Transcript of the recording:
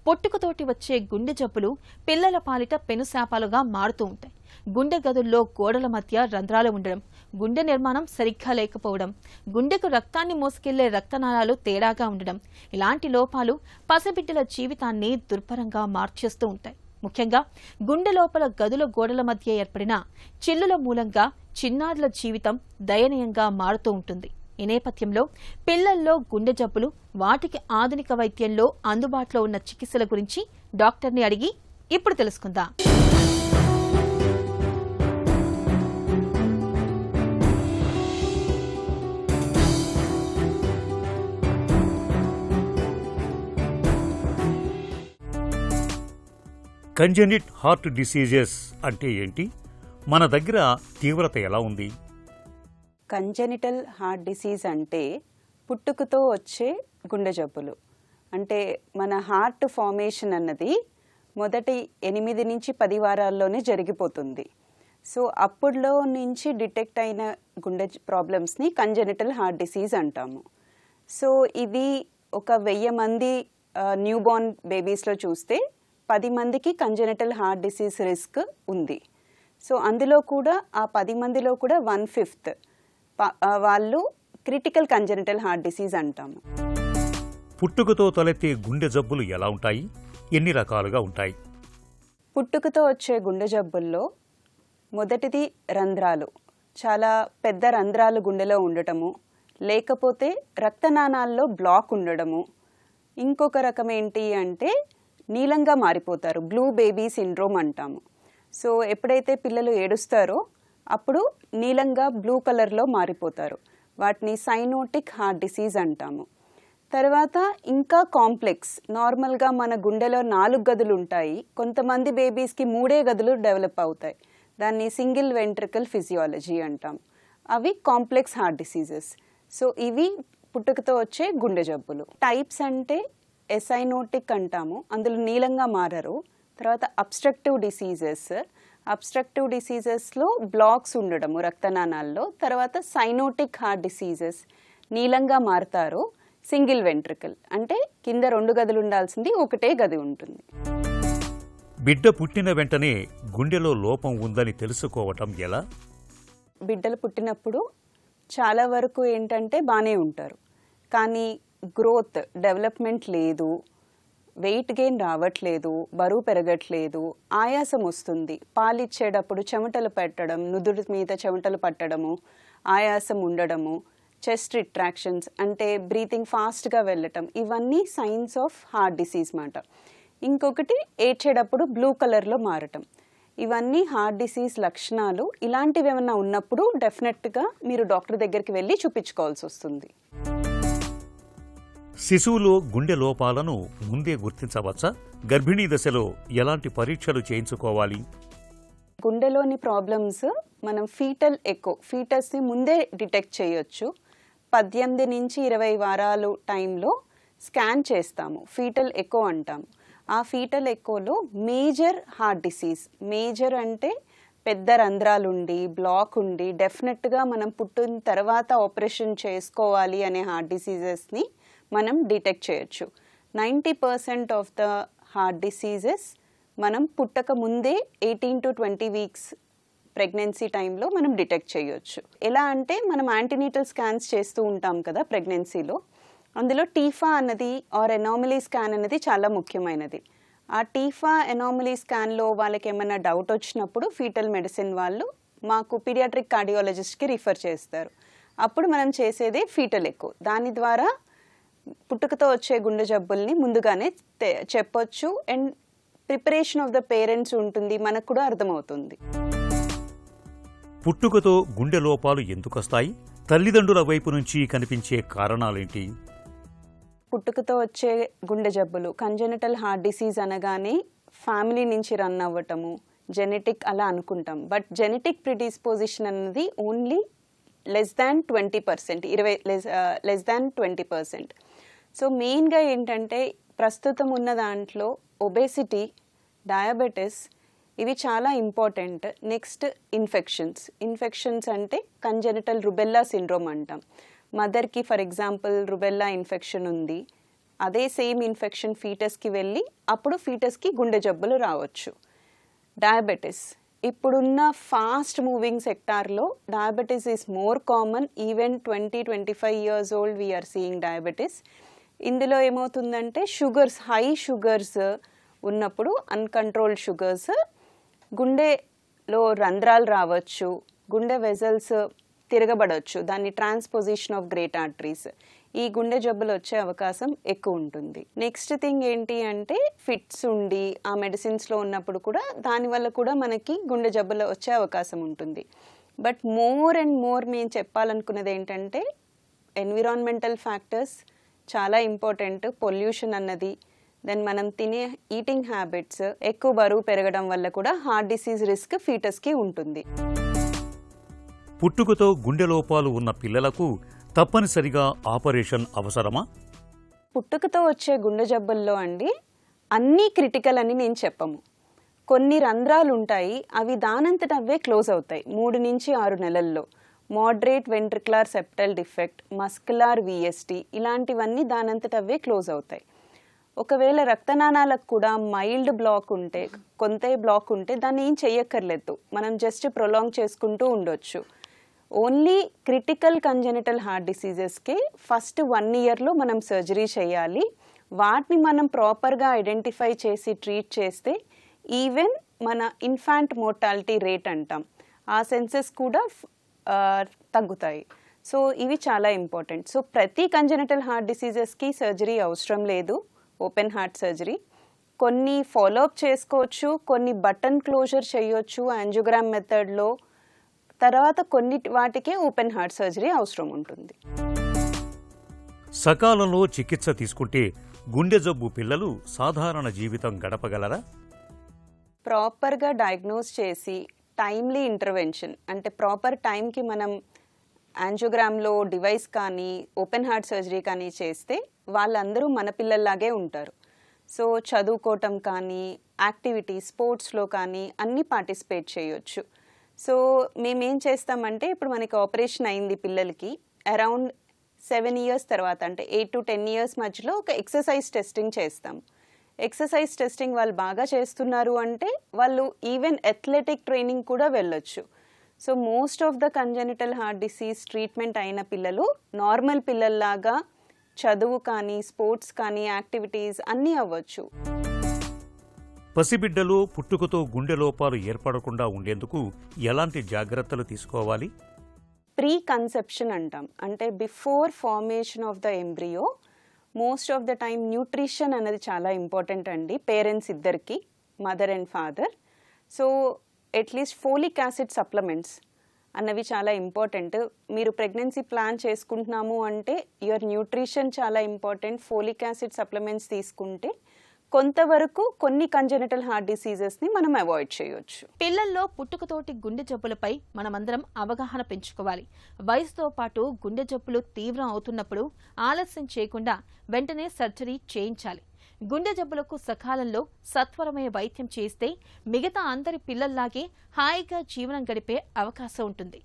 పుట్టుకతోటి వచ్చే గుండె జబ్బులు పిల్లల పాలిట పెనుశాపాలుగా మారుతూ ఉంటాయి. గుండె గదుల్లో గోడల మధ్య రంధ్రాలు ఉండడం, గుండె నిర్మాణం సరిగ్గా లేకపోవడం, గుండెకు రక్తాన్ని మోసుకెళ్లే రక్తనాళాలు తేడాగా ఉండడం, ఇలాంటి లోపాలు పసిబిడ్డల జీవితాన్ని దుర్భరంగా మార్చేస్తూ ఉంటాయి. ముఖ్యంగా గుండె లోపల గదుల గోడల మధ్య ఏర్పడిన చిల్లుల మూలంగా చిన్నారుల జీవితం దయనీయంగా మారుతూ ఉంటుంది. ఈ నేపథ్యంలో పిల్లల్లో గుండె జబ్బులు, వాటికి ఆధునిక వైద్యంలో అందుబాటులో ఉన్న చికిత్సల గురించి డాక్టర్ని అడిగి ఇప్పుడు తెలుసుకుందాం. కంజెనిట్ హార్ట్ డిసీజెస్ అంటే ఏంటి? మన దగ్గర తీవ్రత ఎలా ఉంది? కంజెనిటల్ హార్ట్ డిసీజ్ అంటే పుట్టుకతో వచ్చే గుండె జబ్బులు. అంటే మన హార్ట్ ఫార్మేషన్ అన్నది మొదటి 8 నుంచి 10 వారాల్లోనే జరిగిపోతుంది. సో అప్పుడులో నుంచి డిటెక్ట్ అయిన గుండె ప్రాబ్లమ్స్ని కంజెనిటల్ హార్ట్ డిసీజ్ అంటాము. సో ఇది ఒక 1000 మంది న్యూ బోర్న్ బేబీస్లో చూస్తే 10 మందికి కంజెనిటల్ హార్ట్ డిసీజ్ రిస్క్ ఉంది. సో అందులో కూడా ఆ 10 మందిలో కూడా 1/5 వాళ్ళు క్రిటికల్ కంజెనిటల్ హార్ట్ డిసీజ్ అంటాము. పుట్టుకతో తలెత్తే గుండె జబ్బులు ఎలా ఉంటాయి? ఎన్ని రకాలుగా ఉంటాయి? పుట్టుకతో వచ్చే గుండె జబ్బుల్లో మొదటిది రంధ్రాలు. చాలా పెద్ద రంధ్రాలు గుండెలో ఉండటము, లేకపోతే రక్తనాళాల్లో బ్లాక్ ఉండడము. ఇంకొక రకం ఏంటి అంటే నీలంగా మారిపోతారు, బ్లూ బేబీ సిండ్రోమ్ అంటాము. సో ఎప్పుడైతే పిల్లలు ఏడుస్తారో అప్పుడు నీలంగా బ్లూ కలర్లో మారిపోతారు. వాటిని సైనోటిక్ హార్ట్ డిసీజ్ అంటాము. తర్వాత ఇంకా కాంప్లెక్స్, నార్మల్గా మన గుండెలో 4 గదులు ఉంటాయి, కొంతమంది బేబీస్కి 3 గదులు డెవలప్ అవుతాయి. దాన్ని సింగిల్ వెంట్రికల్ ఫిజియాలజీ అంటాం. అవి కాంప్లెక్స్ హార్ట్ డిసీజెస్. సో ఇవి పుట్టుకతో వచ్చే గుండె జబ్బులు. టైప్స్ అంటే ఎసైనోటిక్ అంటాము, అందులో నీలంగా మారరు. తర్వాత అబ్స్ట్రక్టివ్ డిసీజెస్లో బ్లాక్స్ ఉండడము రక్తనాళాల్లో. తర్వాత సైనోటిక్ హార్ట్ డిసీజెస్, నీలంగా మారుతారు, సింగిల్ వెంట్రికల్ అంటే కింద 2 గదులు ఉండాల్సింది 1 గది ఉంటుంది. బిడ్డ పుట్టిన వెంటనే గుండెలో లోపం ఉందని తెలుసుకోవటం ఎలా? బిడ్డలు పుట్టినప్పుడు చాలా వరకు ఏంటంటే బాగానే ఉంటారు, కానీ గ్రోత్ డెవలప్మెంట్ లేదు, వెయిట్ గెయిన్ రావట్లేదు, బరువు పెరగట్లేదు, ఆయాసం వస్తుంది, పాలిచ్చేటప్పుడు చెమటలు పెట్టడం, నుదురు మీద చెమటలు పట్టడము, ఆయాసం ఉండడము, చెస్ట్ రిట్రాక్షన్స్ అంటే బ్రీతింగ్ ఫాస్ట్గా వెళ్ళటం, ఇవన్నీ సైన్స్ ఆఫ్ హార్ట్ డిసీజ్ మాట. ఇంకొకటి ఏడ్చేటప్పుడు బ్లూ కలర్లో మారటం, ఇవన్నీ హార్ట్ డిసీజ్ లక్షణాలు. ఇలాంటివి ఏమైనా ఉన్నప్పుడు డెఫినెట్గా మీరు డాక్టర్ దగ్గరికి వెళ్ళి చూపించుకోవాల్సి వస్తుంది. శిశువులో గుండె లోపాలను ముందే గుర్తించవచ్చా? గర్భిణీ దశలో ఎలాంటి పరీక్షలు చేయించుకోవాలి? గుండెలోని ప్రాబ్లమ్స్ మనం ఫీటస్ని ముందే డిటెక్ట్ చేయొచ్చు. 18 నుంచి 20 వారాలు టైంలో స్కాన్ చేస్తాము, ఫీటల్ ఎకో అంటాము. ఆ ఫీటల్ ఎకోలో మేజర్ హార్ట్ డిసీజ్, మేజర్ అంటే పెద్ద రంధ్రాలుండి బ్లాక్ ఉండి డెఫినెట్గా మనం పుట్టిన తర్వాత ఆపరేషన్ చేసుకోవాలి అనే హార్ట్ డిసీజెస్ని మనం డిటెక్ట్ చేయొచ్చు. 90% ఆఫ్ ద హార్ట్ డిసీజెస్ మనం పుట్టక ముందే 18 to 20 వీక్స్ ప్రెగ్నెన్సీ టైంలో మనం డిటెక్ట్ చేయొచ్చు. ఎలా అంటే మనం యాంటీనేటల్ స్కాన్స్ చేస్తూ ఉంటాం కదా ప్రెగ్నెన్సీలో, అందులో టీఫా అన్నది ఆర్ ఎనామలీ స్కాన్ అనేది చాలా ముఖ్యమైనది. ఆ టీఫా ఎనామలీ స్కాన్లో వాళ్ళకి ఏమైనా డౌట్ వచ్చినప్పుడు ఫీటల్ మెడిసిన్ వాళ్ళు మాకు పీడియాట్రిక్ కార్డియాలజిస్ట్కి రిఫర్ చేస్తారు. అప్పుడు మనం చేసేదే ఫీటల్ ఎకో. దాని ద్వారా పుట్టుకతో వచ్చే గుండె జబ్బుల్ని ముందుగానే చెప్పొచ్చు and preparation of the parents ఉంటుంది, మనకు కూడా అర్థమవుతుంది. పుట్టుకతో గుండె లోపాలు ఎందుకొస్తాయి? తల్లిదండ్రుల వైపు నుంచి కనిపించే కారణాలేంటి? పుట్టుకతో వచ్చే గుండె జబ్బులు, కంజెనిటల్ హార్ట్ డిసీజ్ అనగానే ఫ్యామిలీ నుంచి రన్ అవ్వటము, జెనెటిక్ అలా అనుకుంటాం. బట్ జెనెటిక్ ప్రిడిస్పోజిషన్ అన్నది ఓన్లీ less than 20%. సో మెయిన్గా ఏంటంటే ప్రస్తుతం ఉన్న దాంట్లో ఒబేసిటీ, డయాబెటిస్ ఇవి చాలా ఇంపార్టెంట్. నెక్స్ట్ ఇన్ఫెక్షన్స్ అంటే కంజెనిటల్ రుబెల్లా సిండ్రోమ్ అంటాం. మదర్కి ఫర్ ఎగ్జాంపుల్ రుబెల్లా ఇన్ఫెక్షన్ ఉంది, అదే సేమ్ ఇన్ఫెక్షన్ ఫీటస్కి వెళ్ళి అప్పుడు ఫీటస్కి గుండె జబ్బులు రావచ్చు. డయాబెటీస్, ఇప్పుడున్న ఫాస్ట్ మూవింగ్ సెక్టార్లో diabetes is more common. Even 20-25 years old we're seeing diabetes. ఇందులో ఏమవుతుందంటే షుగర్స్, హై షుగర్స్ ఉన్నప్పుడు అన్కంట్రోల్డ్ షుగర్స్ గుండెలో రంధ్రాలు రావచ్చు, గుండె వెజల్స్ తిరగబడవచ్చు, దాన్ని ట్రాన్స్పోజిషన్ ఆఫ్ గ్రేట్ ఆర్టరీస్. ఈ గుండె జబ్బులు వచ్చే అవకాశం ఎక్కువ ఉంటుంది. నెక్స్ట్ థింగ్ ఏంటి అంటే ఫిట్స్ ఉండి ఆ మెడిసిన్స్లో ఉన్నప్పుడు కూడా దానివల్ల కూడా మనకి గుండె జబ్బులు వచ్చే అవకాశం ఉంటుంది. బట్ మోర్ అండ్ మోర్ మేము చెప్పాలనుకున్నది ఏంటంటే ఎన్విరాన్మెంటల్ ఫ్యాక్టర్స్ చాలా ఇంపార్టెంట్. పొల్యూషన్ అన్నది, దెన్ మనం తినే ఈటింగ్ హ్యాబిట్స్, ఎక్కువ బరువు పెరగడం వల్ల కూడా హార్ట్ డిసీజ్ రిస్క్ ఫీటస్కి ఉంటుంది. పుట్టుకతో గుండె లోపాలు ఉన్న పిల్లలకు తప్పనిసరిగా ఆపరేషన్ అవసరమా? పుట్టుకతో వచ్చే గుండె జబ్బుల్లో అండి అన్నీ క్రిటికల్ అని నేను చెప్పము. కొన్ని రంధ్రాలు ఉంటాయి, అవి దానంతట అవే క్లోజ్ అవుతాయి 3 నుంచి 6 నెలల్లో. Moderate ventricular septal defect, muscular VST, ఇలాంటివన్నీ దానంతట అవే క్లోజ్ అవుతాయి. ఒకవేళ రక్తనాళాలకు కూడా మైల్డ్ బ్లాక్ ఉంటే, కొంత బ్లాక్ ఉంటే దాన్ని ఏం చెయ్యక్కర్లేదు, మనం జస్ట్ ప్రొలాంగ్ చేసుకుంటూ ఉండొచ్చు. ఓన్లీ క్రిటికల్ కంజెనిటల్ హార్ట్ డిసీజెస్కి ఫస్ట్ 1 yearలో మనం సర్జరీ చేయాలి. వాటిని మనం ప్రాపర్గా ఐడెంటిఫై చేసి ట్రీట్ చేస్తే ఈవెన్ మన ఇన్ఫాంట్ మోర్టాలిటీ రేట్ అంటాం, ఆ సెన్సెస్ కూడా తగ్గుతాయి. సో ఇవి చాలా ఇంపార్టెంట్. సో ప్రతి కంజెనిటల్ హార్ట్ డిసీజెస్కి సర్జరీ అవసరం లేదు, ఓపెన్ హార్ట్ సర్జరీ. కొన్ని ఫాలోఅప్ చేసుకోవచ్చు, కొన్ని బటన్ క్లోజర్ చేయొచ్చు యాంజియోగ్రామ్ మెథడ్లో. తర్వాత కొన్ని వాటికే ఓపెన్ హార్ట్ సర్జరీ అవసరం ఉంటుంది. సకాలంలో చికిత్స తీసుకుంటే గుండె జబ్బు పిల్లలు సాధారణ జీవితం గడపగలరా? ప్రాపర్గా డయాగ్నోస్ చేసి టైమ్లీ ఇంటర్వెన్షన్, అంటే ప్రాపర్ టైంకి మనం యాంజియోగ్రామ్లో డివైస్ కానీ ఓపెన్ హార్ట్ సర్జరీ కానీ చేస్తే వాళ్ళందరూ మన పిల్లల్లాగే ఉంటారు. సో చదువుకోవటం కానీ, యాక్టివిటీ స్పోర్ట్స్లో కానీ అన్నీ పార్టిసిపేట్ చేయొచ్చు. సో మేమేం చేస్తామంటే ఇప్పుడు మనకి ఆపరేషన్ అయింది పిల్లలకి, అరౌండ్ 7 years తర్వాత అంటే 8 to 10 years మధ్యలో ఒక ఎక్సర్సైజ్ టెస్టింగ్ చేస్తాం. ఎక్సర్సైజ్ టెస్టింగ్ వాళ్ళు బాగా చేస్తున్నారు అంటే వాళ్ళు ఈవెన్ అథ్లెటిక్ ట్రైనింగ్ కూడా వెళ్ళొచ్చు. So most of the congenital heart disease treatment అయిన పిల్లలు నార్మల్ పిల్లల్లాగా చదువు కానీ స్పోర్ట్స్ కానీ యాక్టివిటీస్ అన్నీ అవ్వచ్చు. పసిబిడ్డలో పుట్టుకతో గుండె లోపాలు ఏర్పడకుండా ఉండేందుకు ఎలాంటి జాగ్రత్తలు తీసుకోవాలి? ప్రీ కన్సెప్షన్ అంటాం, అంటే before formation of the embryo most of the time nutrition అనేది చాలా ఇంపార్టెంట్ అండి పేరెంట్స్ ఇద్దరికి, mother and father. So at least folic acid supplements అన్నవి చాలా ఇంపార్టెంట్. మీరు ప్రెగ్నెన్సీ ప్లాన్ చేసుకుంటున్నాము అంటే యువర్ న్యూట్రిషన్ చాలా ఇంపార్టెంట్. ఫోలిక్ యాసిడ్ సప్లిమెంట్స్ తీసుకుంటే కొంతవరకు కొన్ని కంజెనిటల్ హార్ట్ డిసీజెస్ని మనం అవాయిడ్ చేయొచ్చు. పిల్లల్లో పుట్టుకతోటి గుండె జబ్బులపై మనమందరం అవగాహన పెంచుకోవాలి. వయసుతో పాటు గుండె జబ్బులు తీవ్రం అవుతున్నప్పుడు ఆలస్యం చేయకుండా వెంటనే సర్జరీ చేయించాలి. గుండె జబ్బులకు సకాలంలో సత్వరమైన వైద్యం చేస్తే మిగతా అందరి పిల్లల్లాగే హాయిగా జీవనం గడిపే అవకాశం ఉంటుంది.